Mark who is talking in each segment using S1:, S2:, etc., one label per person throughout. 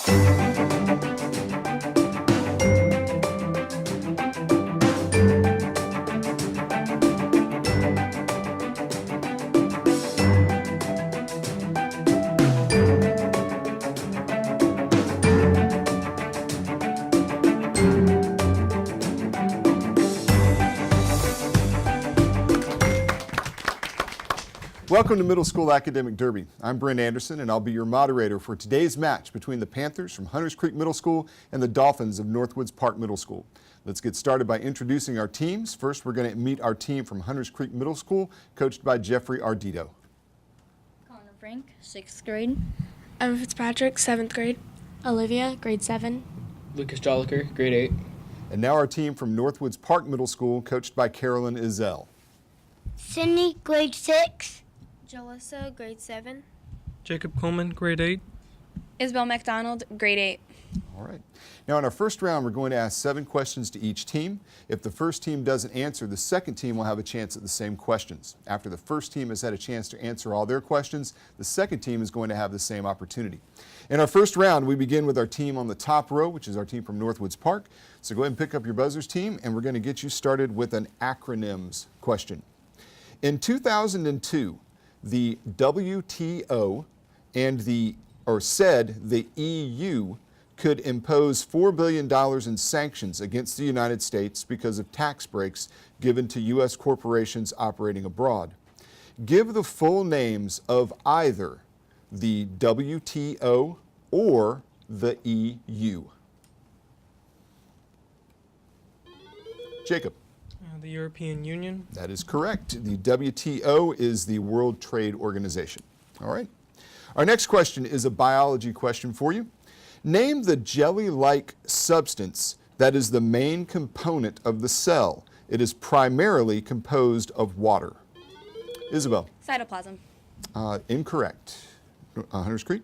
S1: Welcome to Middle School Academic Derby. I'm Brent Anderson, and I'll be your moderator for today's match between the Panthers from Hunters Creek Middle School and the Dolphins of Northwoods Park Middle School. Let's get started by introducing our teams. First, we're going to meet our team from Hunters Creek Middle School, coached by Jeffrey Ardito.
S2: Connor Frank, 6th grade.
S3: Emma Fitzpatrick, 7th grade.
S4: Olivia, grade 7.
S5: Lucas Jolliker, grade 8.
S1: And now our team from Northwoods Park Middle School, coached by Carolyn Izell.
S6: Sydney, grade 6.
S3: Jalissa, grade 7.
S7: Jacob Coleman, grade 8.
S2: Isabel McDonald, grade 8.
S1: All right. Now in our first round, we're going to ask 7 questions to each team. If the first team doesn't answer, the second team will have a chance at the same questions. After the first team has had a chance to answer all their questions, the second team is going to have the same opportunity. In our first round, we begin with our team on the top row, which is our team from Northwoods Park. So go ahead and pick up your buzzers, team, and we're going to get you started with an acronyms question. In 2002, the WTO and said the EU could impose $4 billion in sanctions against the United States because of tax breaks given to U.S. corporations operating abroad. Give the full names of either the WTO or the EU. Jacob.
S7: The European Union.
S1: That is correct. The WTO is the World Trade Organization. All right. Our next question is a biology question for you. Name the jelly-like substance that is the main component of the cell. It is primarily composed of water. Isabel.
S2: Cytoplasm.
S1: Incorrect. Hunters Creek.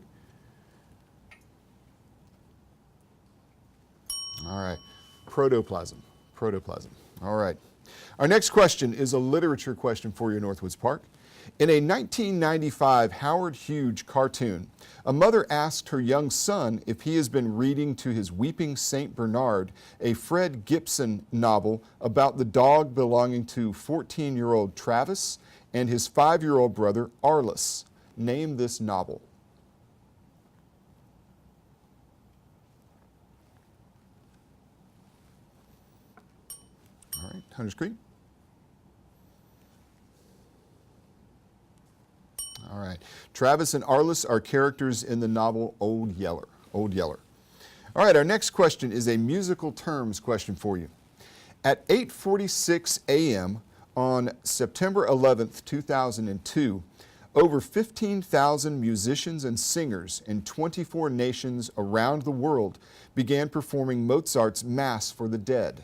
S1: All right. Protoplasm. Protoplasm. All right. Our next question is a literature question for you, Northwoods Park. In a 1995 Howard Hughes cartoon, a mother asked her young son if he has been reading to his weeping St. Bernard, a Fred Gibson novel about the dog belonging to 14-year-old Travis and his 5-year-old brother Arliss. Name this novel. All right, Hunters Creek. All right. Travis and Arliss are characters in the novel Old Yeller. Old Yeller. All right, our next question is a musical terms question for you. At 8:46 a.m. on September 11th, 2002, over 15,000 musicians and singers in 24 nations around the world began performing Mozart's Mass for the Dead.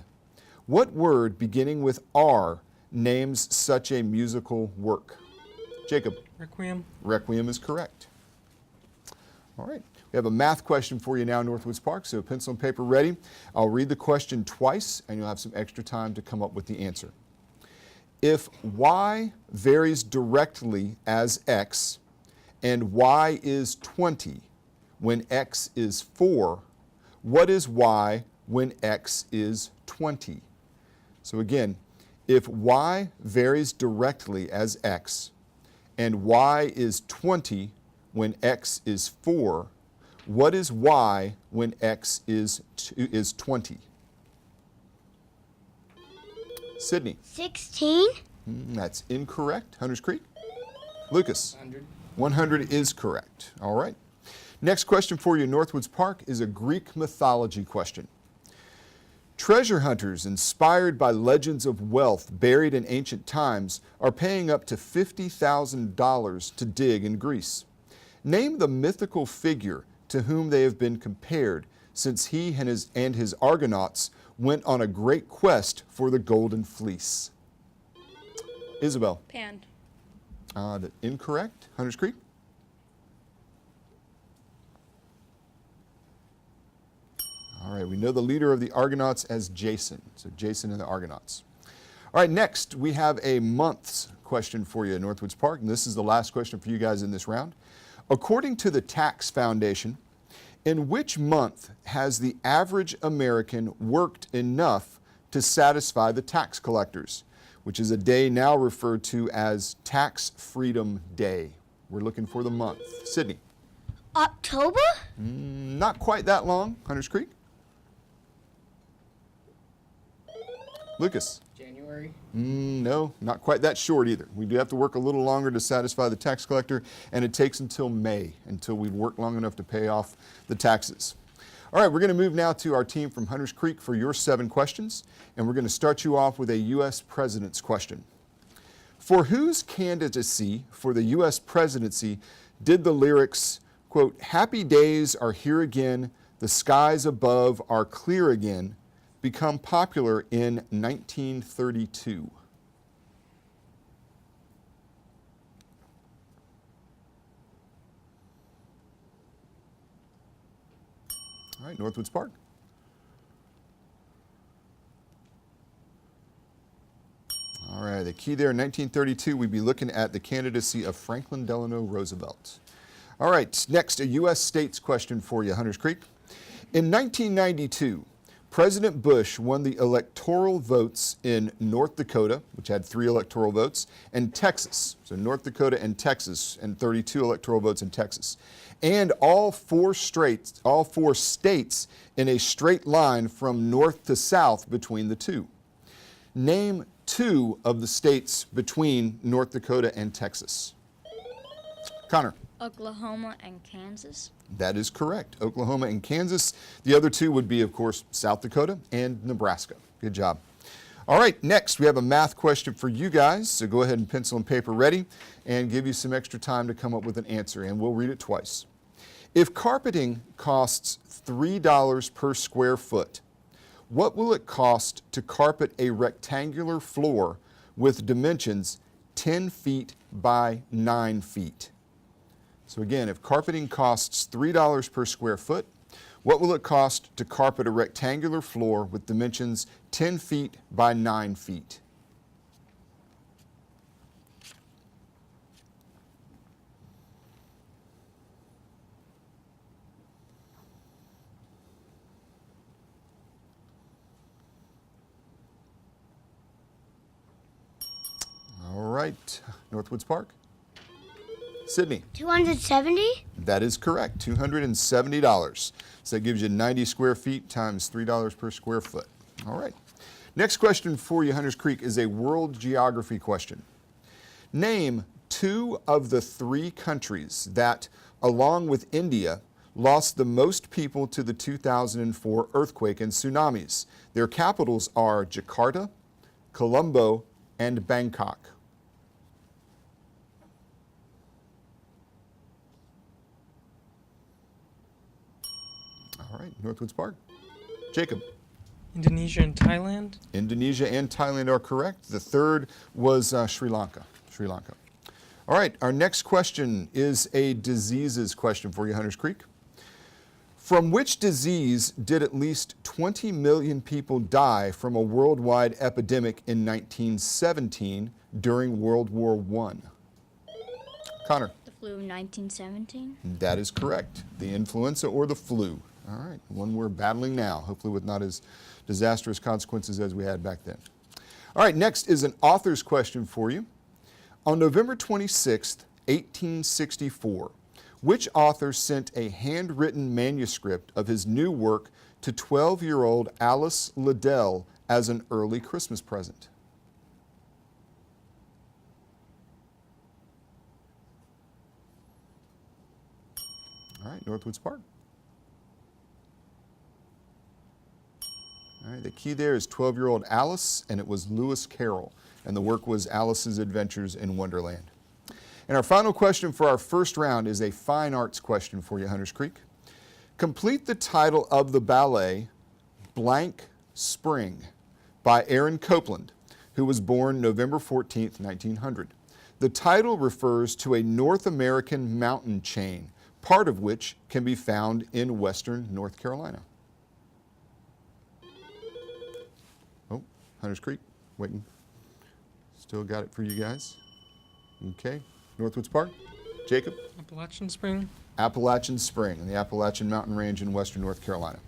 S1: What word beginning with R names such a musical work? Jacob.
S7: Requiem.
S1: Requiem is correct. All right. We have a math question for you now, Northwoods Park, so pencil and paper ready. I'll read the question twice, and you'll have some extra time to come up with the answer. If y varies directly as x, and y is 20 when x is 4, what is y when x is 20? So again, if y varies directly as x, and y is 20 when x is 4, what is y when x is 20? Sydney.
S6: 16.
S1: That's incorrect. Hunters Creek. Lucas.
S5: 100.
S1: 100 is correct. All right. Next question for you, Northwoods Park, is a Greek mythology question. Treasure hunters inspired by legends of wealth buried in ancient times are paying up to $50,000 to dig in Greece. Name the mythical figure to whom they have been compared, since he and his Argonauts went on a great quest for the Golden Fleece. Isabel.
S2: Pan.
S1: Incorrect. Hunters Creek. All right, we know the leader of the Argonauts as Jason. So Jason and the Argonauts. All right, next we have a month's question for you at Northwoods Park, and this is the last question for you guys in this round. According to the Tax Foundation, In which month has the average American worked enough to satisfy the tax collectors, which is a day now referred to as Tax Freedom Day? We're looking for the month. Sydney.
S6: October?
S1: Not quite that long. Hunters Creek. Lucas.
S5: January.
S1: No, not quite that short either. We do have to work a little longer to satisfy the tax collector, and it takes until May until we work long enough to pay off the taxes. All right, we're going to move now to our team from Hunters Creek for your 7 questions, and we're going to start you off with a U.S. President's question. For whose candidacy for the U.S. presidency did the lyrics, quote, "Happy days are here again, the skies above are clear again," become popular in 1932? All right, Northwoods Park. All right, the key there in 1932, we'd be looking at the candidacy of Franklin Delano Roosevelt. All right, next, a U.S. states question for you, Hunters Creek. In 1992, President Bush won the electoral votes in North Dakota, which had 3 electoral votes, and Texas. So North Dakota and Texas, and 32 electoral votes in Texas. And all 4 states in a straight line from north to south between the two. Name 2 of the states between North Dakota and Texas. Connor.
S2: Oklahoma and Kansas.
S1: That is correct. Oklahoma and Kansas. The other 2 would be, of course, South Dakota and Nebraska. Good job. All right, next we have a math question for you guys. So go ahead and pencil and paper ready and give you some extra time to come up with an answer, and we'll read it twice. If carpeting costs $3 per square foot, what will it cost to carpet a rectangular floor with dimensions 10 feet by 9 feet? So again, if carpeting costs $3 per square foot, what will it cost to carpet a rectangular floor with dimensions 10 feet by 9 feet? All right, Northwoods Park. Sydney.
S6: 270?
S1: That is correct, $270. So that gives you 90 square feet times $3 per square foot. All right. Next question for you, Hunters Creek, is a world geography question. Name 2 of the 3 countries that, along with India, lost the most people to the 2004 earthquake and tsunamis. Their capitals are Jakarta, Colombo, and Bangkok. All right, Northwoods Park. Jacob.
S7: Indonesia and Thailand.
S1: Indonesia and Thailand are correct. The third was Sri Lanka. All right, our next question is a diseases question for you, Hunters Creek. From which disease did at least 20 million people die from a worldwide epidemic in 1917 during World War I? Connor.
S2: The flu of 1917.
S1: That is correct. The influenza or the flu. All right, one we're battling now, hopefully with not as disastrous consequences as we had back then. All right, next is an author's question for you. On November 26th, 1864, which author sent a handwritten manuscript of his new work to 12-year-old Alice Liddell as an early Christmas present? All right, Northwoods Park. All right, the key there is 12-year-old Alice, and it was Lewis Carroll, and the work was Alice's Adventures in Wonderland. And our final question for our first round is a fine arts question for you, Hunters Creek. Complete the title of the ballet, Blank Spring, by Aaron Copland, who was born November 14th, 1900. The title refers to a North American mountain chain, part of which can be found in western North Carolina. Oh, Hunters Creek, waiting. Still got it for you guys. Okay, Northwoods Park. Jacob?
S7: Appalachian Spring.
S1: Appalachian Spring in the Appalachian Mountain Range in western North Carolina.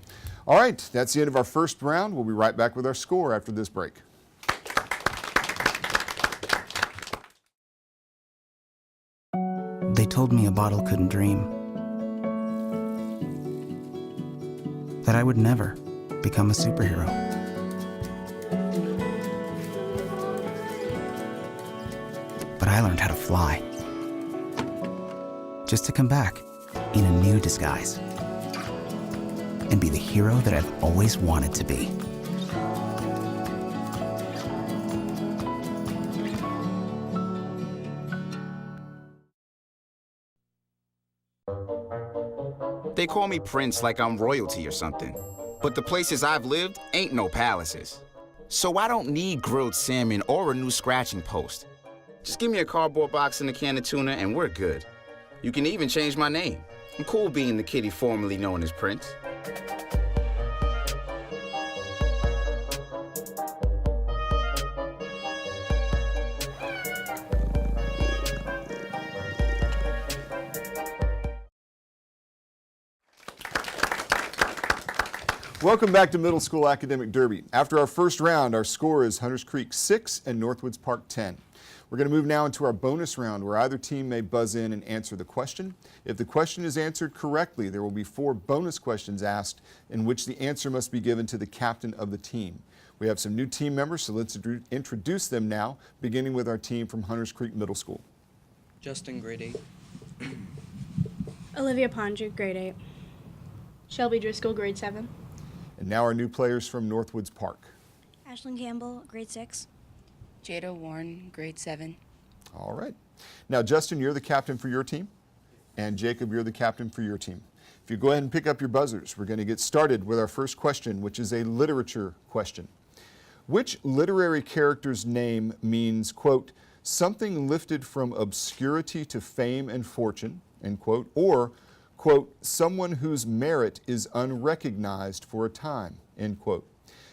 S1: All right, that's the end of our first round. We'll be right back with our score after this break.
S8: They told me a bottle couldn't dream, that I would never become a superhero. But I learned how to fly, just to come back in a new disguise and be the hero that I've always wanted to be.
S9: They call me Prince like I'm royalty or something. But the places I've lived ain't no palaces. So I don't need grilled salmon or a new scratching post. Just give me a cardboard box and a can of tuna and we're good. You can even change my name. I'm cool being the kitty formerly known as Prince.
S1: Welcome back to Middle School Academic Derby. After our first round, our score is Hunters Creek 6 and Northwoods Park 10. We're going to move now into our bonus round where either team may buzz in and answer the question. If the question is answered correctly, there will be 4 bonus questions asked in which the answer must be given to the captain of the team. We have some new team members, so let's introduce them now, beginning with our team from Hunters Creek Middle School.
S5: Justin, grade 8.
S4: Olivia Pondra, grade 8. Shelby Driscoll, grade 7.
S1: And now our new players from Northwoods Park.
S2: Ashlyn Campbell, grade 6.
S10: Jada Warren, grade 7.
S1: All right. Now, Justin, you're the captain for your team, and Jacob, you're the captain for your team. If you go ahead and pick up your buzzers, we're going to get started with our first question, which is a literature question. Which literary character's name means, quote, something lifted from obscurity to fame and fortune, end quote, or quote, someone whose merit is unrecognized for a time, end quote.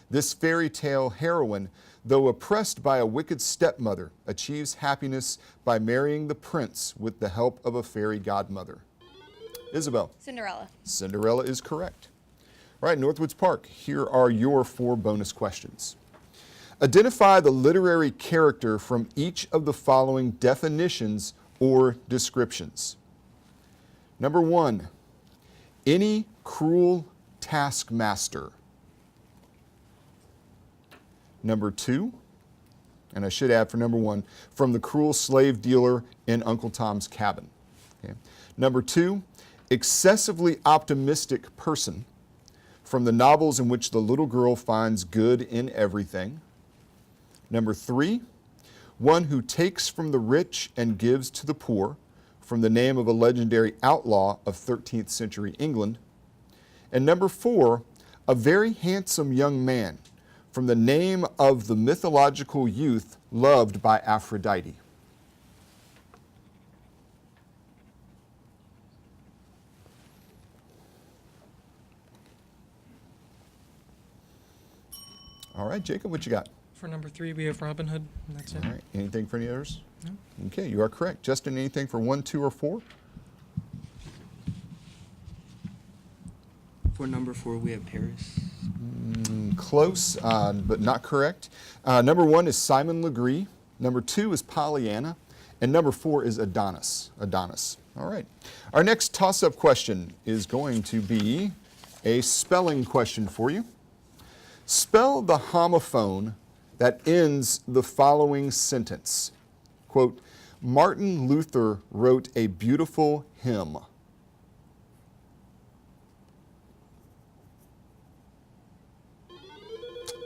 S1: This fairy tale heroine, though oppressed by a wicked stepmother, achieves happiness by marrying the prince with the help of a fairy godmother. Isabel.
S3: Cinderella.
S1: Cinderella is correct. All right, Northwoods Park, here are your 4 bonus questions. Identify the literary character from each of the following definitions or descriptions. Number 1, any cruel taskmaster. Number 2, and I should add for number 1, from the cruel slave dealer in Uncle Tom's Cabin. Okay. Number 2, excessively optimistic person, from the novels in which the little girl finds good in everything. Number 3, one who takes from the rich and gives to the poor, from the name of a legendary outlaw of 13th century England. And number 4, a very handsome young man, from the name of the mythological youth loved by Aphrodite. All right, Jacob, what you got?
S7: For number 3, we have Robin Hood, and that's it.
S1: All right, anything for any others?
S7: No.
S1: Okay, you are correct. Justin, anything for 1, 2, or 4?
S5: For number 4, we have Paris.
S1: Close, but not correct. Number 1 is Simon Legree. Number 2 is Pollyanna. And number 4 is Adonis. Adonis. All right. Our next toss-up question is going to be a spelling question for you. Spell the homophone that ends the following sentence. Quote, Martin Luther wrote a beautiful hymn.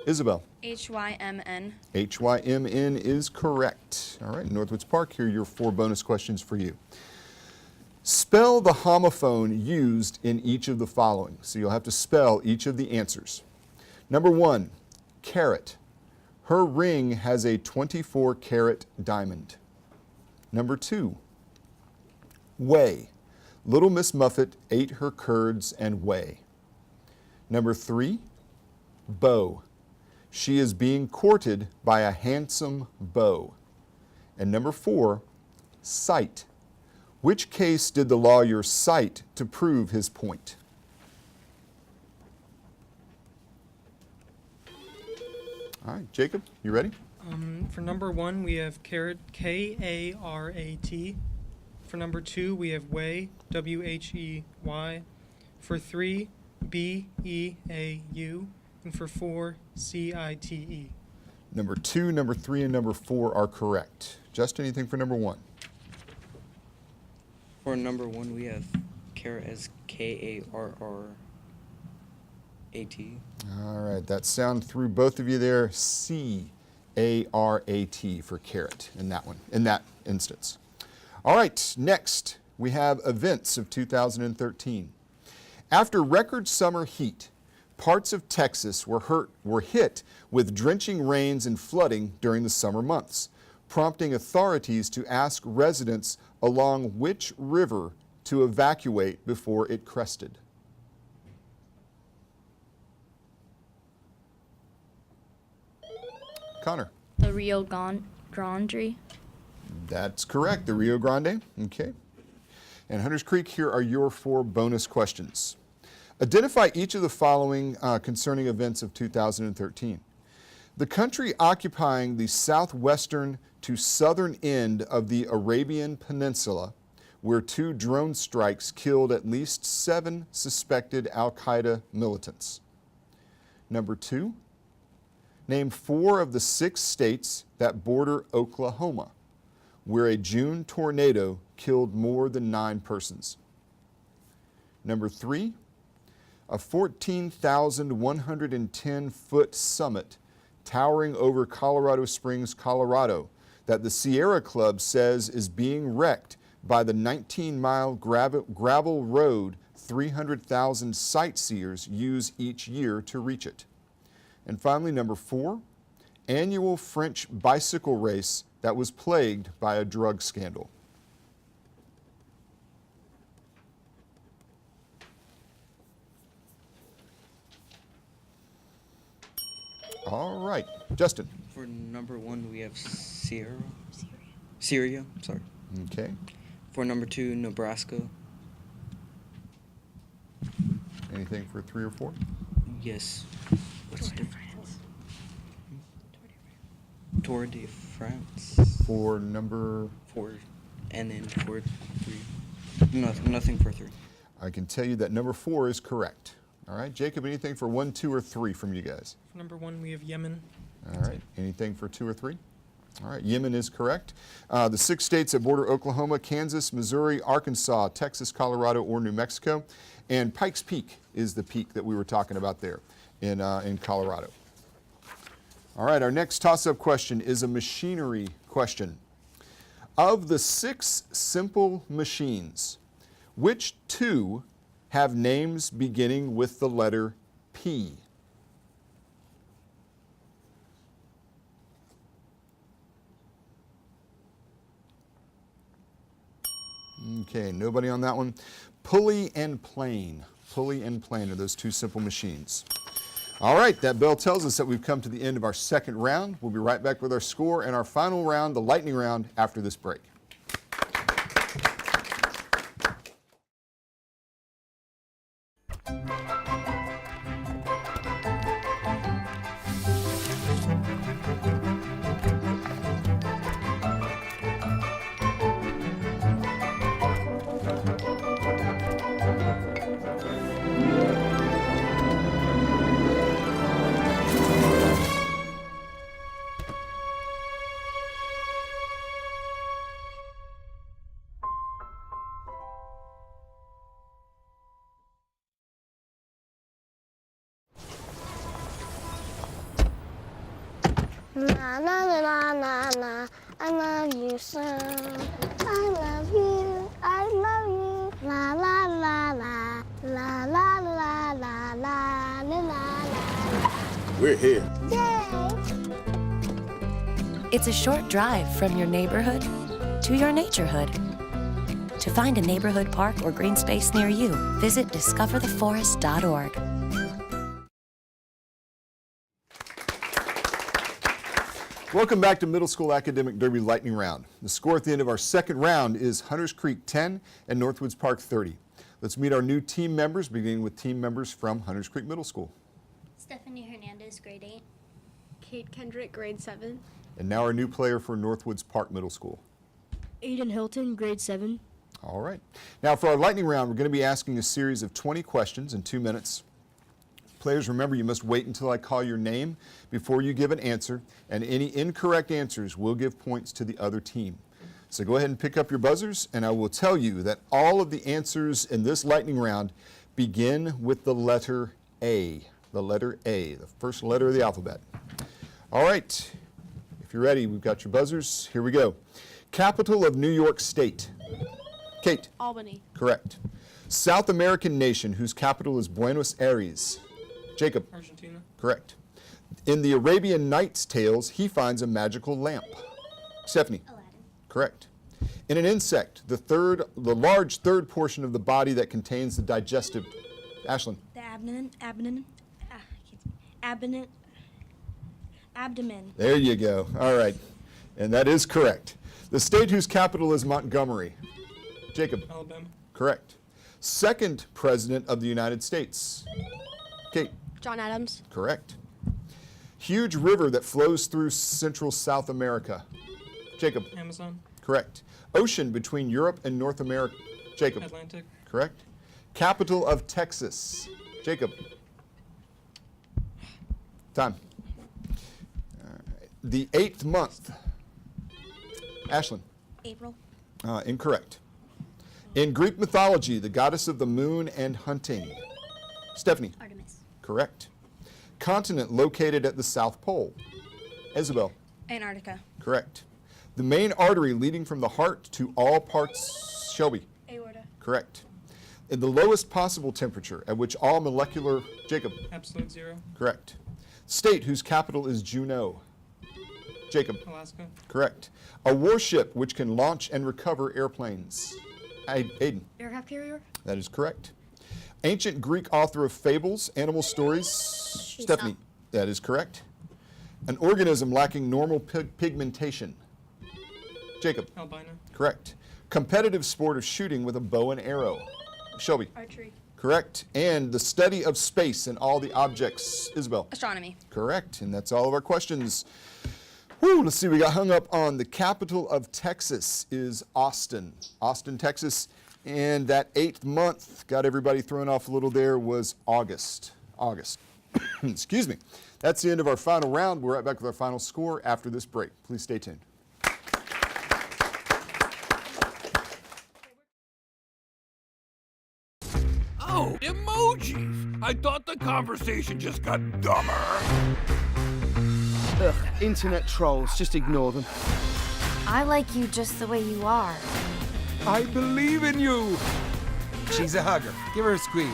S1: Isabel.
S10: HYMN.
S1: HYMN is correct. All right, Northwoods Park, here are your 4 bonus questions for you. Spell the homophone used in each of the following. So you'll have to spell each of the answers. Number 1, carat. Her ring has a 24-carat diamond. Number 2, whey. Little Miss Muffet ate her curds and whey. Number 3, beau. She is being courted by a handsome beau. And number 4, sight. Which case did the lawyer cite to prove his point? All right, Jacob, you ready?
S7: For number 1, we have carrot, K-A-R-A-T. For number 2, we have way, W-H-E-Y. For 3, B-E-A-U. And for 4, C-I-T-E.
S1: Number 2, number 3, and number 4 are correct. Just anything for number 1?
S5: For number 1, we have carrot as K-A-R-R-A-T.
S1: All right, that sound through both of you there. C-A-R-A-T for carrot in that one, in that instance. All right, next we have events of 2013. After record summer heat, parts of Texas were hit with drenching rains and flooding during the summer months, prompting authorities to ask residents along which river to evacuate before it crested. Connor.
S10: The Rio Grande.
S1: That's correct, the Rio Grande. Okay. And Hunters Creek, here are your 4 bonus questions. Identify each of the following concerning events of 2013. The country occupying the southwestern to southern end of the Arabian Peninsula, where 2 drone strikes killed at least 7 suspected al-Qaeda militants. Number 2, name 4 of the 6 states that border Oklahoma, where a June tornado killed more than 9 persons. Number 3, a 14,110-foot summit towering over Colorado Springs, Colorado, that the Sierra Club says is being wrecked by the 19-mile gravel road 300,000 sightseers use each year to reach it. And finally, number 4, annual French bicycle race that was plagued by a drug scandal. All right, Justin.
S5: For number 1, we have Syria, sorry.
S1: Okay.
S5: For number 2, Nebraska.
S1: Anything for 3 or 4?
S5: Yes. What's different? Tour de France.
S1: For number?
S5: 4, and then for 3. Nothing for 3.
S1: I can tell you that number 4 is correct. All right, Jacob, anything for 1, 2, or 3 from you guys?
S7: For number 1, we have Yemen.
S1: All right, anything for 2 or 3? All right, Yemen is correct. The 6 states that border Oklahoma, Kansas, Missouri, Arkansas, Texas, Colorado, or New Mexico. And Pikes Peak is the peak that we were talking about there in Colorado. All right, our next toss-up question is a machinery question. Of the 6 simple machines, which 2 have names beginning with the letter P? Okay, nobody on that one. Pulley and plane. Pulley and plane are those 2 simple machines. All right, that bell tells us that we've come to the end of our second round. We'll be right back with our score and our final round, the lightning round, after this break.
S6: Na na na na na, I love you so. I love you, I love you. La la la la, la la la la la la la.
S9: We're here.
S6: Yay!
S11: It's a short drive from your neighborhood to your naturehood. To find a neighborhood park or green space near you, visit discovertheforest.org.
S1: Welcome back to Middle School Academic Derby Lightning Round. The score at the end of our second round is Hunters Creek 10 and Northwoods Park 30. Let's meet our new team members, beginning with team members from Hunters Creek Middle School.
S2: Stephanie Hernandez, grade 8.
S4: Kate Kendrick, grade 7.
S1: And now our new player for Northwoods Park Middle School.
S12: Aiden Hilton, grade 7.
S1: All right. Now for our lightning round, we're going to be asking a series of 20 questions in 2 minutes. Players, remember, you must wait until I call your name before you give an answer, and any incorrect answers will give points to the other team. So go ahead and pick up your buzzers, and I will tell you that all of the answers in this lightning round begin with the letter A. The letter A, the first letter of the alphabet. All right. If you're ready, we've got your buzzers. Here we go. Capital of New York State. Kate.
S4: Albany.
S1: Correct. South American nation whose capital is Buenos Aires. Jacob.
S7: Argentina.
S1: Correct. In the Arabian Nights tales, he finds a magical lamp. Stephanie.
S2: Aladdin.
S1: Correct. In an insect, the large third portion of the body that contains the digestive. Ashlyn.
S2: The abdomen.
S1: There you go. All right. And that is correct. The state whose capital is Montgomery. Jacob.
S7: Alabama.
S1: Correct. Second president of the United States. Kate.
S4: John Adams.
S1: Correct. Huge river that flows through central South America. Jacob.
S7: Amazon.
S1: Correct. Ocean between Europe and North America. Jacob.
S7: Atlantic.
S1: Correct. Capital of Texas. Jacob. Time. All right. The 8th month. Ashlyn.
S2: April.
S1: Incorrect. In Greek mythology, the goddess of the moon and hunting. Stephanie.
S2: Artemis.
S1: Correct. Continent located at the South Pole. Isabel.
S2: Antarctica.
S1: Correct. The main artery leading from the heart to all parts. Shelby.
S4: Aorta.
S1: Correct. In the lowest possible temperature at which all molecular. Jacob.
S7: Absolute 0.
S1: Correct. State whose capital is Juneau. Jacob.
S7: Alaska.
S1: Correct. A warship which can launch and recover airplanes. Aiden.
S10: Aircraft carrier?
S1: That is correct. Ancient Greek author of fables, animal stories. Stephanie. That is correct. An organism lacking normal pigmentation. Jacob.
S7: Albino.
S1: Correct. Competitive sport of shooting with a bow and arrow. Shelby.
S4: Archery.
S1: Correct. And the study of space and all the objects. Isabel.
S10: Astronomy.
S1: Correct. And that's all of our questions. Whew, let's see, we got hung up on the capital of Texas is Austin. Austin, Texas. And that 8th month, got everybody thrown off a little there, was August. Excuse me. That's the end of our final round. We're right back with our final score after this break. Please stay tuned.
S13: Oh, emojis! I thought the conversation just got dumber.
S14: Ugh, internet trolls, just ignore them.
S11: I like you just the way you are.
S13: I believe in you!
S15: She's a hugger. Give her a squeeze.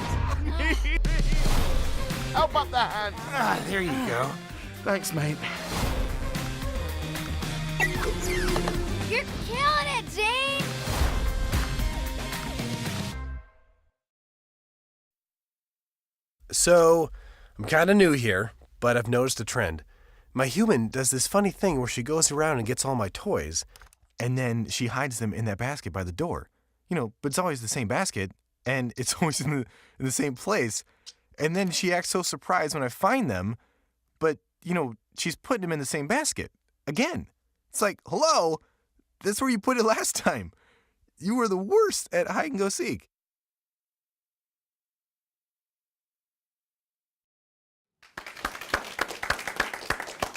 S14: Help up the hand!
S15: Ah, there you go.
S14: Thanks, mate.
S6: You're killing it, Jane!
S16: So, I'm kind of new here, but I've noticed a trend. My human does this funny thing where she goes around and gets all my toys, and then she hides them in that basket by the door. You know, but it's always the same basket, and it's always in the same place. And then she acts so surprised when I find them, but, you know, she's putting them in the same basket. Again. It's like, hello? That's where you put it last time. You were the worst at hide and go seek.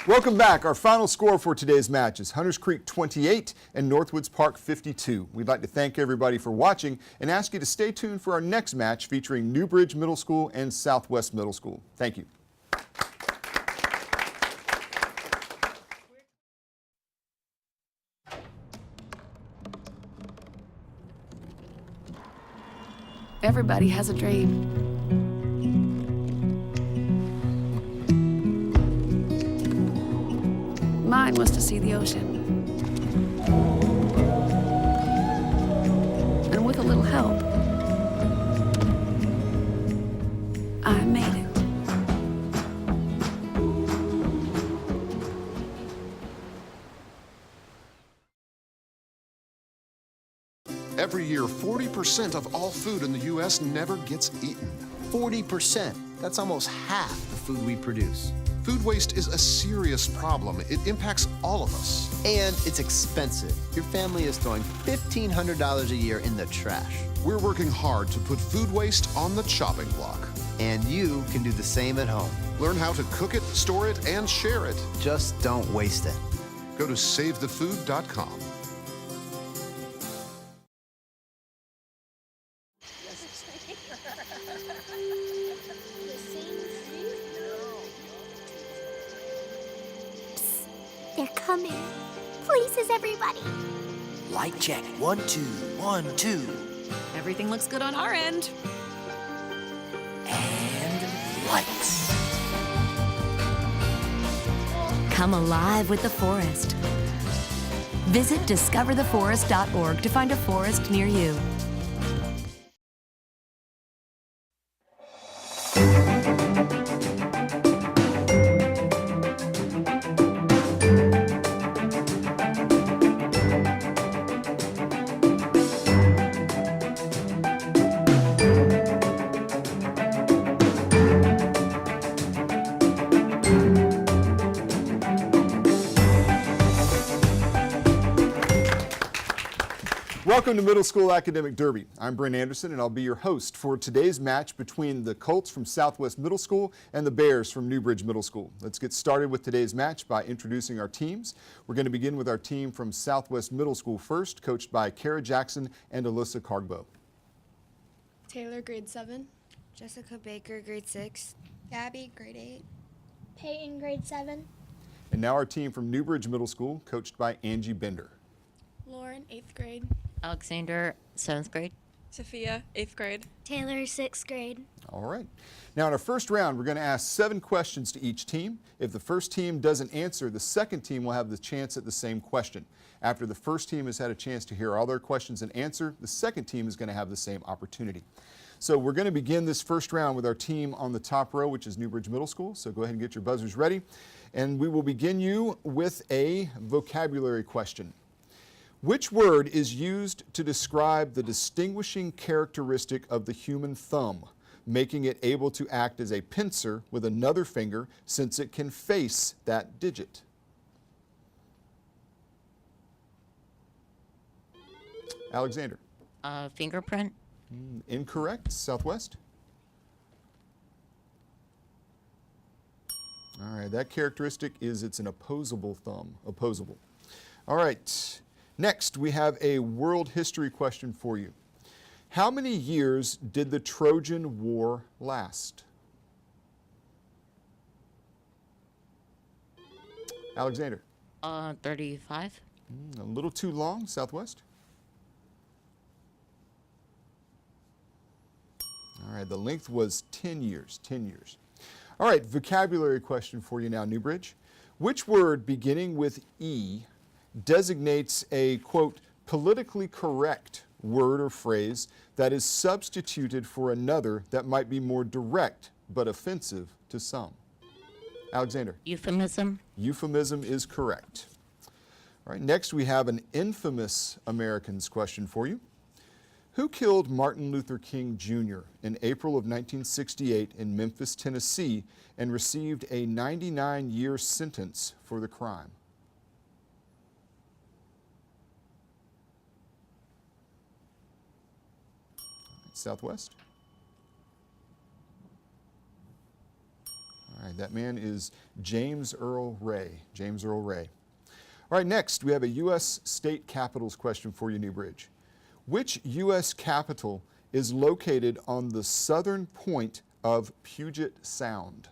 S1: Welcome back. Our final score for today's match is Hunters Creek 28 and Northwoods Park 52. We'd like to thank everybody for watching and ask you to stay tuned for our next match featuring Newbridge Middle School and Southwest Middle School. Thank you.
S17: Everybody has a dream. Mine was to see the ocean. And with a little help, I made it.
S18: Every year, 40% of all food in the U.S. never gets eaten.
S19: 40%. That's almost half the food we produce.
S18: Food waste is a serious problem. It impacts all of us.
S19: And it's expensive. Your family is throwing $1,500 a year in the trash.
S18: We're working hard to put food waste on the chopping block.
S19: And you can do the same at home.
S18: Learn how to cook it, store it, and share it.
S19: Just don't waste it.
S18: Go to SaveTheFood.com.
S6: They're coming. Places, everybody.
S20: Light check. 1, 2, 1, 2.
S21: Everything looks good on our end.
S20: And lights.
S11: Come alive with the forest. Visit discovertheforest.org to find a forest near you.
S1: Welcome to Middle School Academic Derby. I'm Brent Anderson, and I'll be your host for today's match between the Colts from Southwest Middle School and the Bears from Newbridge Middle School. Let's get started with today's match by introducing our teams. We're going to begin with our team from Southwest Middle School first, coached by Kara Jackson and Alyssa Cargbo.
S3: Taylor, grade 7.
S22: Jessica Baker, grade 6.
S3: Gabby, grade 8.
S2: Peyton, grade 7.
S1: And now our team from Newbridge Middle School, coached by Angie Bender.
S3: Lauren, 8th grade.
S10: Alexander, 7th grade.
S3: Sophia, 8th grade.
S2: Taylor, 6th grade.
S1: All right. Now in our first round, we're going to ask 7 questions to each team. If the first team doesn't answer, the second team will have the chance at the same question. After the first team has had a chance to hear all their questions and answer, the second team is going to have the same opportunity. So we're going to begin this first round with our team on the top row, which is Newbridge Middle School. So go ahead and get your buzzers ready. And we will begin you with a vocabulary question. Which word is used to describe the distinguishing characteristic of the human thumb, making it able to act as a pincer with another finger since it can face that digit? Alexander.
S10: Fingerprint.
S1: Incorrect. Southwest. All right, that characteristic is it's an opposable thumb. Opposable. All right. Next, we have a world history question for you. How many years did the Trojan War last? Alexander.
S10: 35.
S1: A little too long. Southwest. All right, the length was 10 years. 10 years. All right, vocabulary question for you now, Newbridge. Which word beginning with E designates a, quote, politically correct word or phrase that is substituted for another that might be more direct but offensive to some? Alexander.
S10: Euphemism.
S1: Euphemism is correct. All right, next we have an infamous Americans question for you. Who killed Martin Luther King Jr. in April of 1968 in Memphis, Tennessee, and received a 99-year sentence for the crime? Southwest. All right, that man is James Earl Ray. James Earl Ray. All right, next we have a U.S. state capitals question for you, Newbridge. Which U.S. capital is located on the southern point of Puget Sound?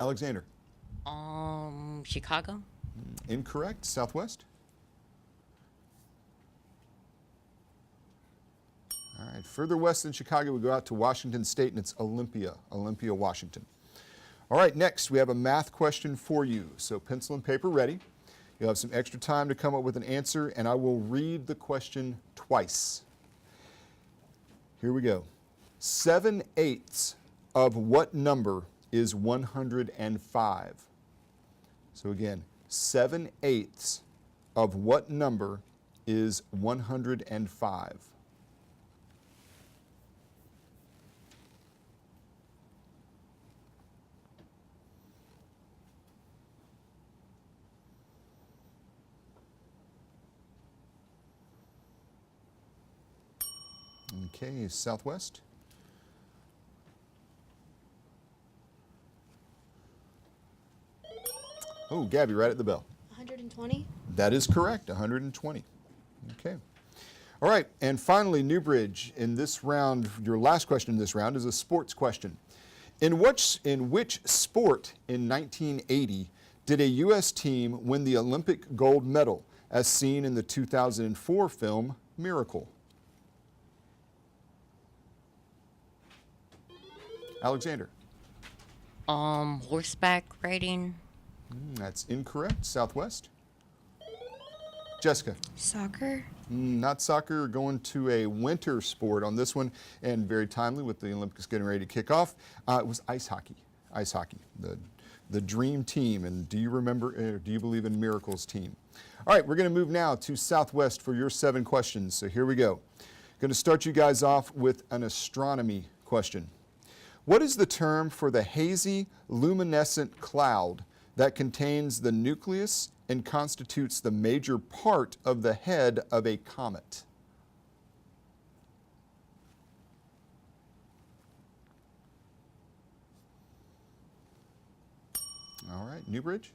S1: Alexander.
S10: Chicago.
S1: Incorrect. Southwest. All right, further west than Chicago, we go out to Washington State, and it's Olympia, Washington. All right, next we have a math question for you. So pencil and paper ready. You'll have some extra time to come up with an answer, and I will read the question twice. Here we go. 7/8 of what number is 105? So again, 7/8 of what number is 105? Okay, Southwest. Oh, Gabby, right at the bell.
S3: 120.
S1: That is correct, 120. Okay. All right, and finally, Newbridge, in this round, your last question in this round is a sports question. In which sport in 1980 did a U.S. team win the Olympic gold medal, as seen in the 2004 film Miracle? Alexander.
S10: Horseback riding.
S1: That's incorrect. Southwest. Jessica.
S22: Soccer.
S1: Not soccer. Going to a winter sport on this one, and very timely with the Olympics getting ready to kick off. It was ice hockey. Ice hockey. The dream team. And do you remember? Do you believe in Miracle's team? All right, we're going to move now to Southwest for your 7 questions. So here we go. Going to start you guys off with an astronomy question. What is the term for the hazy, luminescent cloud that contains the nucleus and constitutes the major part of the head of a comet? All right, Newbridge?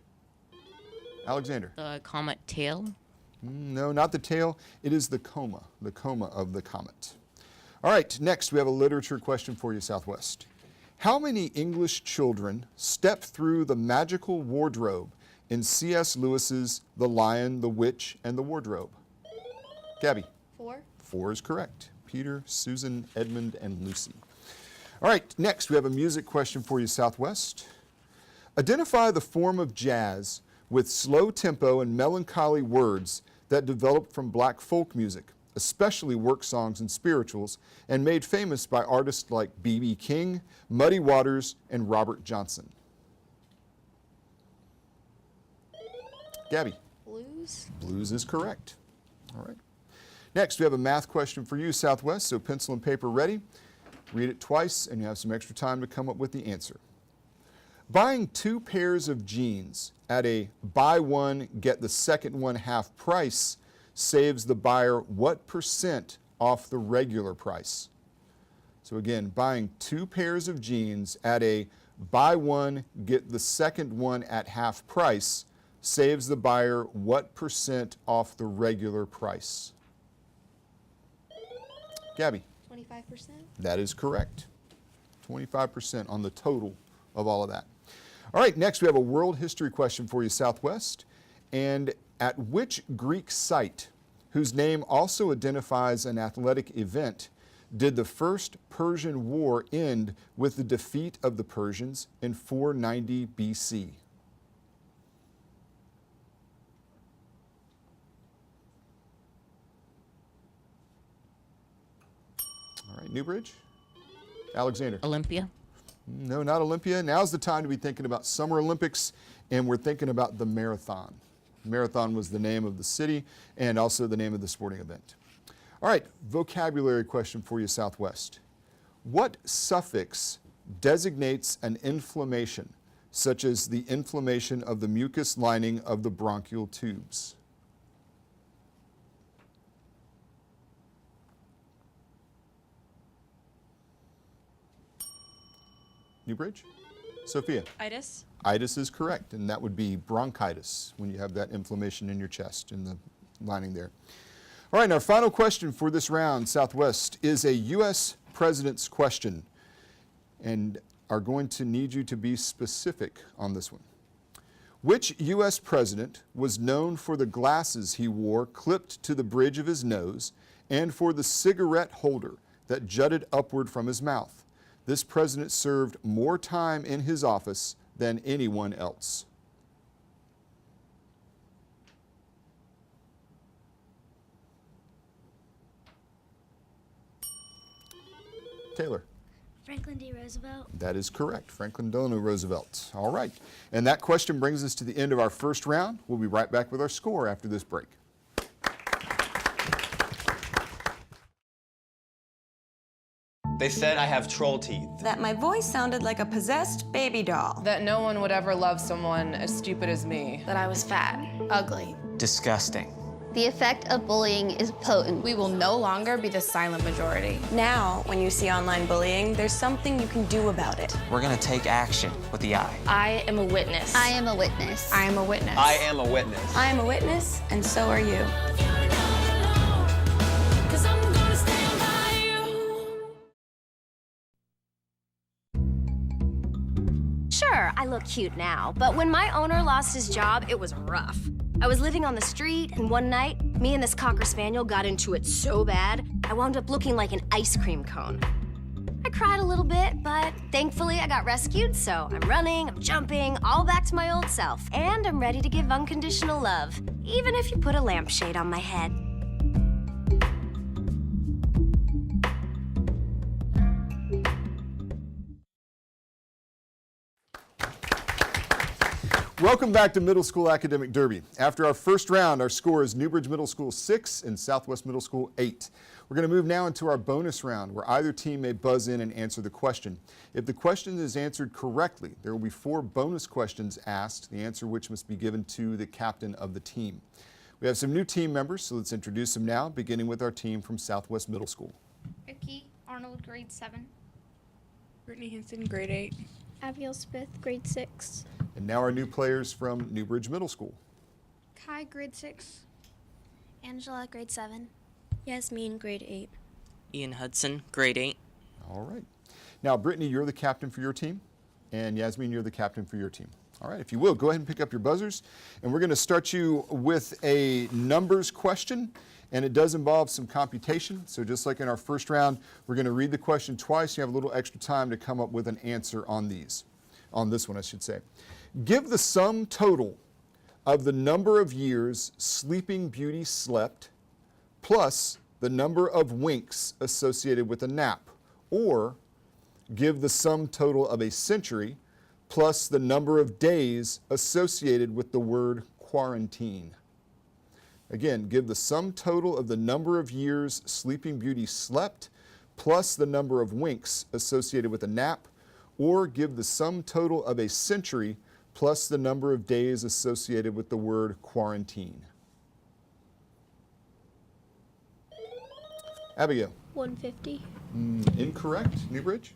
S1: Alexander?
S10: The comet tail.
S1: No, not the tail. It is the coma of the comet. All right, next we have a literature question for you, Southwest. How many English children step through the magical wardrobe in C.S. Lewis's The Lion, the Witch, and the Wardrobe? Gabby?
S3: 4.
S1: 4 is correct. Peter, Susan, Edmund, and Lucy. All right, next we have a music question for you, Southwest. Identify the form of jazz with slow tempo and melancholy words that developed from black folk music, especially work songs and spirituals, and made famous by artists like B.B. King, Muddy Waters, and Robert Johnson. Gabby?
S3: Blues.
S1: Blues is correct. All right. Next, we have a math question for you, Southwest, so pencil and paper ready. Read it twice, and you have some extra time to come up with the answer. Buying 2 pairs of jeans at a buy one, get the second one half price saves the buyer what % off the regular price? So again, buying 2 pairs of jeans at a buy one, get the second one at half price saves the buyer what % off the regular price? Gabby?
S3: 25%.
S1: That is correct. 25% on the total of all of that. All right, next we have a world history question for you, Southwest. And at which Greek site, whose name also identifies an athletic event, did the First Persian War end with the defeat of the Persians in 490 BC? All right, Newbridge? Alexander?
S10: Olympia.
S1: No, not Olympia. Now's the time to be thinking about Summer Olympics, and we're thinking about the marathon. Marathon was the name of the city and also the name of the sporting event. All right, vocabulary question for you, Southwest. What suffix designates an inflammation, such as the inflammation of the mucous lining of the bronchial tubes? Newbridge? Sophia?
S3: Itis.
S1: Itis is correct, and that would be bronchitis when you have that inflammation in your chest, in the lining there. All right, and our final question for this round, Southwest, is a U.S. President's question, and are going to need you to be specific on this one. Which U.S. president was known for the glasses he wore clipped to the bridge of his nose and for the cigarette holder that jutted upward from his mouth? This president served more time in his office than anyone else. Taylor?
S2: Franklin Franklin D. Roosevelt.
S1: That is correct, Franklin Delano Roosevelt. All right, and that question brings us to the end of our first round. We'll be right back with our score after this break.
S5: They said I have troll teeth.
S8: That my voice sounded like a possessed baby doll.
S23: That no one would ever love someone as stupid as me.
S3: That I was fat, ugly.
S5: Disgusting.
S24: The effect of bullying is potent.
S3: We will no longer be the silent majority.
S8: Now, when you see online bullying, there's something you can do about it.
S5: We're gonna take action with the I.
S24: I am a witness. I am a witness.
S3: I am a witness.
S5: I am a witness.
S8: I am a witness, and so are you.
S25: Sure, I look cute now, but when my owner lost his job, it was rough. I was living on the street, and one night, me and this Cocker Spaniel got into it so bad, I wound up looking like an ice cream cone. I cried a little bit, but thankfully I got rescued, so I'm running, I'm jumping, all back to my old self, and I'm ready to give unconditional love, even if you put a lampshade on my head.
S1: Welcome back to Middle School Academic Derby. After our first round, our score is Newbridge Middle School 6 and Southwest Middle School 8. We're going to move now into our bonus round, where either team may buzz in and answer the question. If the question is answered correctly, there will be 4 bonus questions asked, the answer which must be given to the captain of the team. We have some new team members, so let's introduce them now, beginning with our team from Southwest Middle School.
S2: Ricky Arnold, grade 7.
S3: Brittany Hinson, grade 8.
S4: Abigail Smith, grade 6.
S1: And now our new players from Newbridge Middle School.
S2: Kai, grade 6.
S22: Angela, grade 7.
S10: Yasmin, grade 8.
S26: Ian Hudson, grade 8.
S1: All right. Now, Brittany, you're the captain for your team, and Yasmin, you're the captain for your team. All right, if you will, go ahead and pick up your buzzers, and we're going to start you with a numbers question, and it does involve some computation. So just like in our first round, we're going to read the question twice. You have a little extra time to come up with an answer on these, on this one, I should say. Give the sum total of the number of years Sleeping Beauty slept plus the number of winks associated with a nap, or give the sum total of a century plus the number of days associated with the word quarantine. Again, give the sum total of the number of years Sleeping Beauty slept plus the number of winks associated with a nap, or give the sum total of a century plus the number of days associated with the word quarantine. Abigail.
S4: 150.
S1: Incorrect. Newbridge.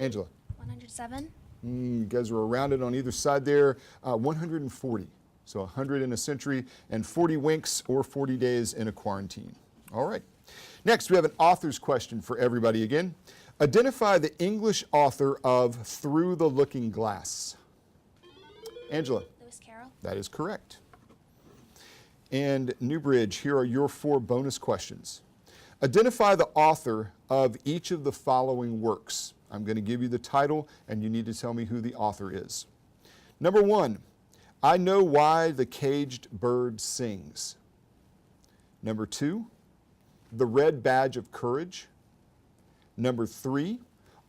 S1: Angela.
S22: 107.
S1: You guys were around it on either side there. 140. So 100 in a century and 40 winks or 40 days in a quarantine. All right. Next, we have an author's question for everybody again. Identify the English author of Through the Looking Glass. Angela.
S22: Lewis Carroll.
S1: That is correct. And Newbridge, here are your 4 bonus questions. Identify the author of each of the following works. I'm going to give you the title, and you need to tell me who the author is. Number 1, I Know Why the Caged Bird Sings. Number 2, The Red Badge of Courage. Number 3,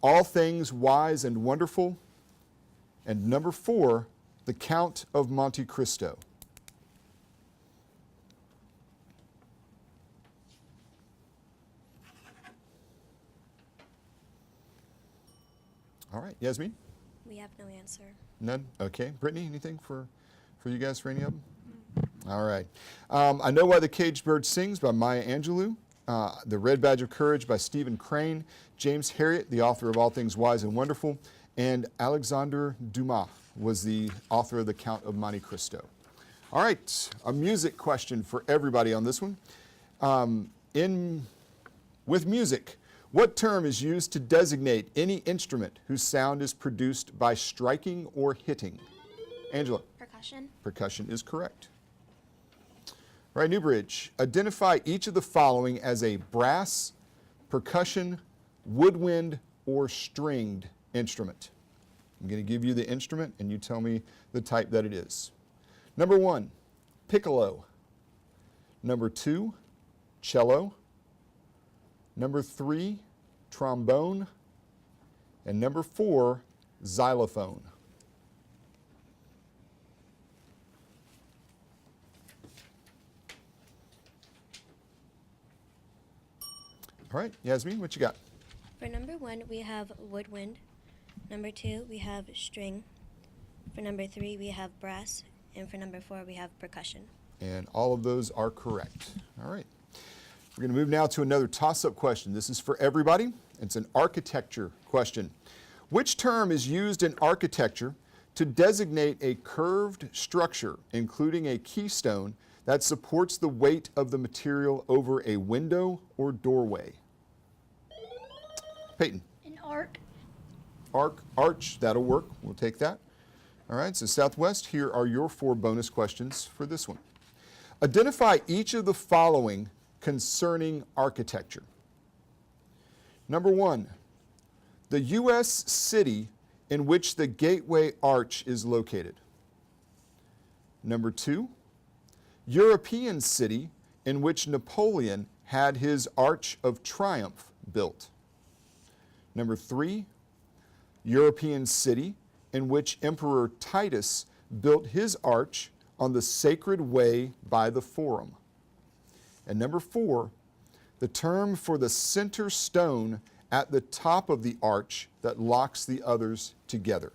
S1: All Things Wise and Wonderful. And number 4, The Count of Monte Cristo. All right, Yasmin?
S25: We have no answer.
S1: None? Okay. Brittany, anything for you guys for any of them? All right. I Know Why the Caged Bird Sings by Maya Angelou. The Red Badge of Courage by Stephen Crane. James Herriot, the author of All Things Wise and Wonderful. And Alexandre Dumas was the author of The Count of Monte Cristo. All right. A music question for everybody on this one. With music, what term is used to designate any instrument whose sound is produced by striking or hitting? Angela.
S22: Percussion.
S1: Percussion is correct. All right, Newbridge. Identify each of the following as a brass, percussion, woodwind, or stringed instrument. I'm going to give you the instrument and you tell me the type that it is. Number 1, piccolo. Number 2, cello. Number 3, trombone. And number 4, xylophone. All right, Yasmin, what you got?
S10: For number 1, we have woodwind. Number 2, we have string. For number 3, we have brass. And for number 4, we have percussion.
S1: And all of those are correct. All right. We're going to move now to another toss-up question. This is for everybody. It's an architecture question. Which term is used in architecture to designate a curved structure, including a keystone, that supports the weight of the material over a window or doorway? Peyton.
S2: An arc.
S1: Arch, that'll work. We'll take that. All right, so Southwest, here are your 4 bonus questions for this one. Identify each of the following concerning architecture. Number 1, the U.S. city in which the Gateway Arch is located. Number 2, European city in which Napoleon had his Arch of Triumph built. Number 3, European city in which Emperor Titus built his arch on the sacred way by the Forum. And number 4, the term for the center stone at the top of the arch that locks the others together.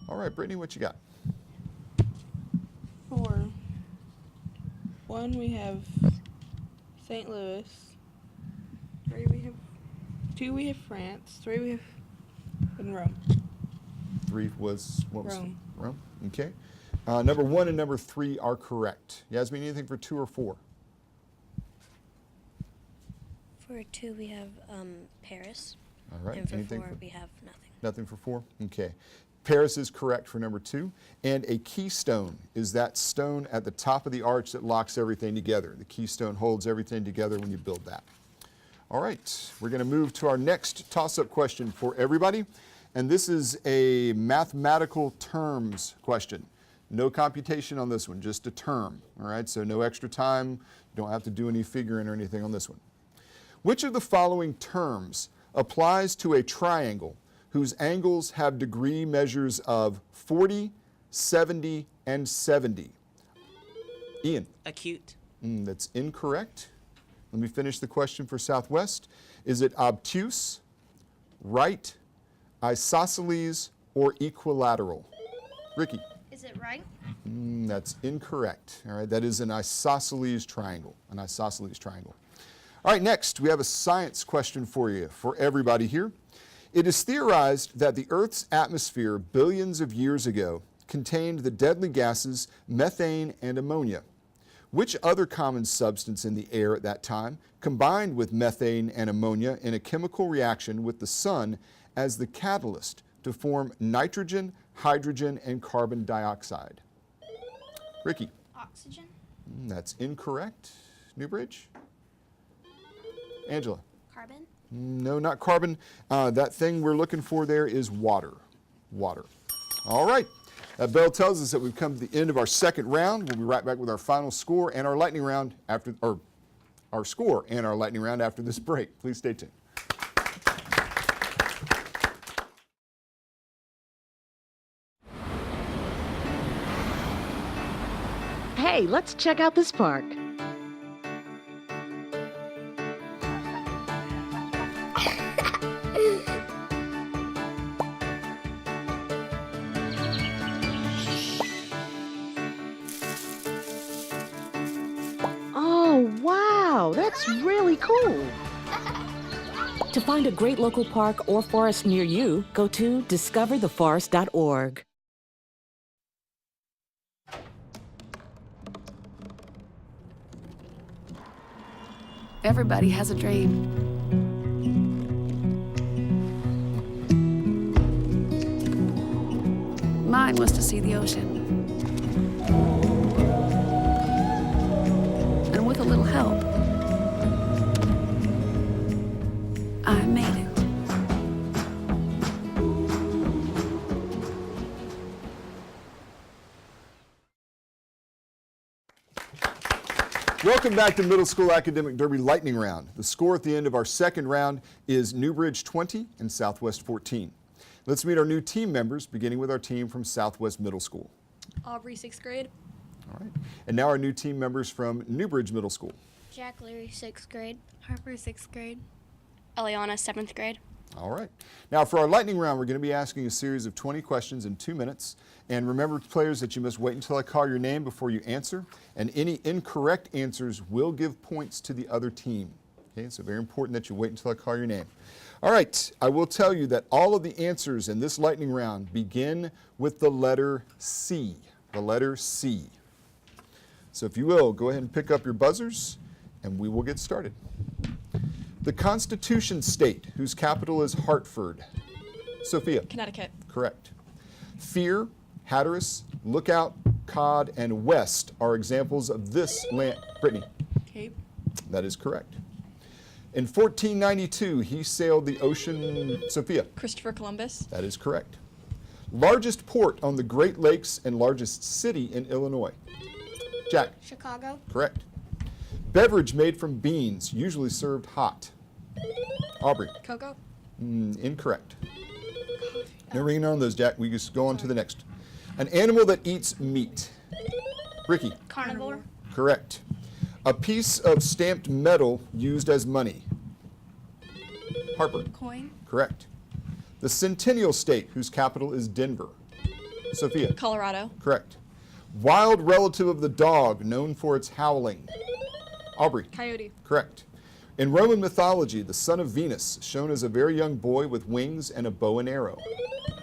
S1: All right, Brittany, what you got?
S3: 4. 1, we have St. Louis. 3, we have 2, we have France. 3, we have in Rome.
S1: 3 was, what was
S3: Rome.
S1: Rome, okay. Number 1 and number 3 are correct. Yasmin, anything for 2 or 4?
S10: For 2, we have Paris.
S1: All right.
S10: And for
S1: Anything
S10: 4, we have nothing.
S1: Nothing for 4? Okay. Paris is correct for number 2. And a keystone is that stone at the top of the arch that locks everything together. The keystone holds everything together when you build that. All right. We're going to move to our next toss-up question for everybody. And this is a mathematical terms question. No computation on this one, just a term. All right. So no extra time. You don't have to do any figuring or anything on this one. Which of the following terms applies to a triangle whose angles have degree measures of 40, 70, and 70? Ian.
S26: Acute.
S1: That's incorrect. Let me finish the question for Southwest. Is it obtuse, right, isosceles, or equilateral? Ricky.
S2: Is it right?
S1: That's incorrect. All right, that is an isosceles triangle. An isosceles triangle. All right, next we have a science question for you, for everybody here. It is theorized that the Earth's atmosphere billions of years ago contained the deadly gases methane and ammonia. Which other common substance in the air at that time combined with methane and ammonia in a chemical reaction with the sun as the catalyst to form nitrogen, hydrogen, and carbon dioxide? Ricky.
S2: Oxygen.
S1: That's incorrect. Newbridge. Angela.
S2: Carbon.
S1: No, not carbon. That thing we're looking for there is water. Water. All right. That bell tells us that we've come to the end of our second round. We'll be right back with our final score and our lightning round after, or our score and our lightning round after this break. Please stay tuned.
S7: Hey, let's check out this park. Oh, wow, that's really cool.
S11: To find a great local park or forest near you, go to discovertheforest.org.
S17: Everybody has a dream. Mine was to see the ocean. And with a little help, I made it.
S1: Welcome back to Middle School Academic Derby Lightning Round. The score at the end of our second round is Newbridge 20 and Southwest 14. Let's meet our new team members, beginning with our team from Southwest Middle School.
S22: Aubrey, 6th grade.
S1: All right. And now our new team members from Newbridge Middle School.
S2: Jack Leary, 6th grade.
S22: Harper, 6th grade.
S10: Eliana, 7th grade.
S1: All right. Now for our lightning round, we're going to be asking a series of 20 questions in 2 minutes. And remember, players, that you must wait until I call your name before you answer. And any incorrect answers will give points to the other team. Okay, so very important that you wait until I call your name. All right, I will tell you that all of the answers in this lightning round begin with the letter C. The letter C. So if you will, go ahead and pick up your buzzers, and we will get started. The Constitution State, whose capital is Hartford. Sophia.
S22: Connecticut.
S1: Correct. Fear, Hatteras, Lookout, Cod, and West are examples of this land. Brittany.
S22: Cape.
S1: That is correct. In 1492, he sailed the ocean. Sophia.
S22: Christopher Columbus.
S1: That is correct. Largest port on the Great Lakes and largest city in Illinois. Jack.
S2: Chicago.
S1: Correct. Beverage made from beans, usually served hot. Aubrey.
S22: Cocoa.
S1: Incorrect. No ringing on those, Jack. We just go on to the next. An animal that eats meat. Ricky.
S2: Carnivore.
S1: Correct. A piece of stamped metal used as money. Harper.
S22: Coin.
S1: Correct. The Centennial State, whose capital is Denver. Sophia.
S22: Colorado.
S1: Correct. Wild relative of the dog, known for its howling. Aubrey.
S22: Coyote.
S1: Correct. In Roman mythology, the son of Venus, shown as a very young boy with wings and a bow and arrow.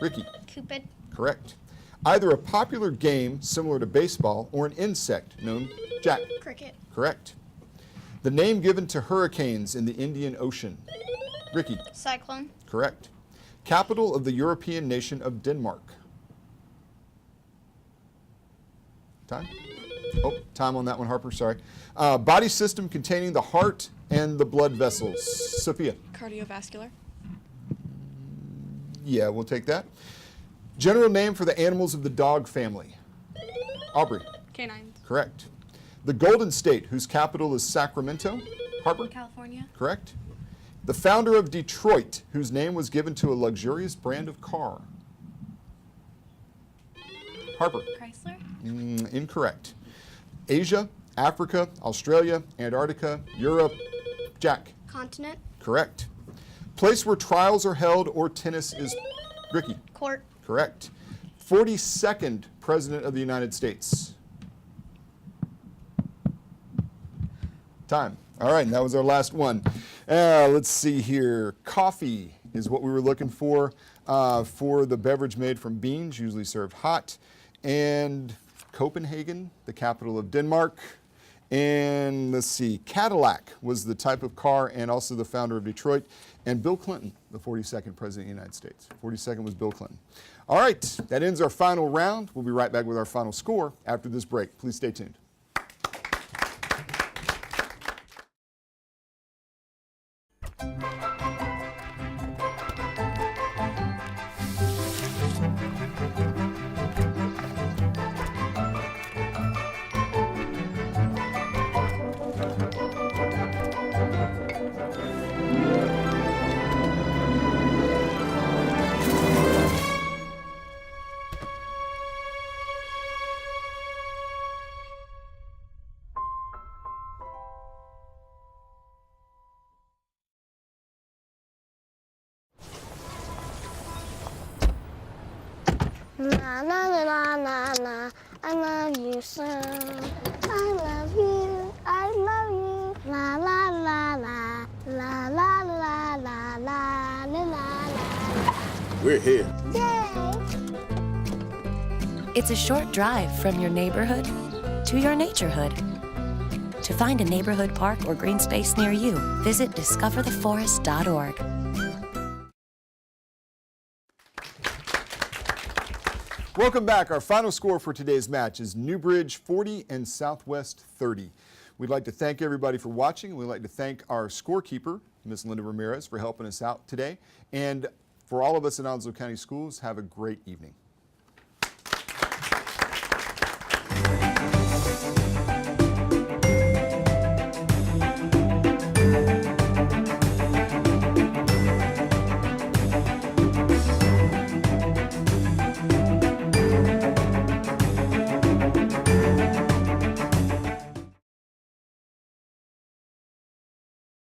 S1: Ricky.
S2: Cupid.
S1: Correct. Either a popular game similar to baseball or an insect known. Jack.
S2: Cricket.
S1: Correct. The name given to hurricanes in the Indian Ocean. Ricky.
S2: Cyclone.
S1: Correct. Capital of the European nation of Denmark. Time? Oh, time on that one, Harper, sorry. Body system containing the heart and the blood vessels. Sophia.
S22: Cardiovascular.
S1: Yeah, we'll take that. General name for the animals of the dog family. Aubrey.
S22: Canines.
S1: Correct. The Golden State, whose capital is Sacramento. Harper.
S22: California.
S1: Correct. The founder of Detroit, whose name was given to a luxurious brand of car. Harper.
S22: Chrysler.
S1: Incorrect. Asia, Africa, Australia, Antarctica, Europe. Jack.
S2: Continent.
S1: Correct. Place where trials are held or tennis is. Ricky.
S2: Court.
S1: Correct. 42nd President of the United States. Time. All right, and that was our last one. Let's see here. Coffee is what we were looking for the beverage made from beans, usually served hot. And Copenhagen, the capital of Denmark. And let's see, Cadillac was the type of car and also the founder of Detroit. And Bill Clinton, the 42nd President of the United States. 42nd was Bill Clinton. All right, that ends our final round. We'll be right back with our final score after this break. Please stay tuned.
S6: Na na na na na na, I love you so. I love you, I love you. La la la la, la la la la la la la.
S9: We're here.
S6: Yay!
S11: It's a short drive from your neighborhood to your naturehood. To find a neighborhood park or green space near you, visit discovertheforest.org.
S1: Welcome back. Our final score for today's match is Newbridge 40 and Southwest 30. We'd like to thank everybody for watching. We'd like to thank our scorekeeper, Ms. Linda Ramirez, for helping us out today. And for all of us in Onslow County Schools, have a great evening.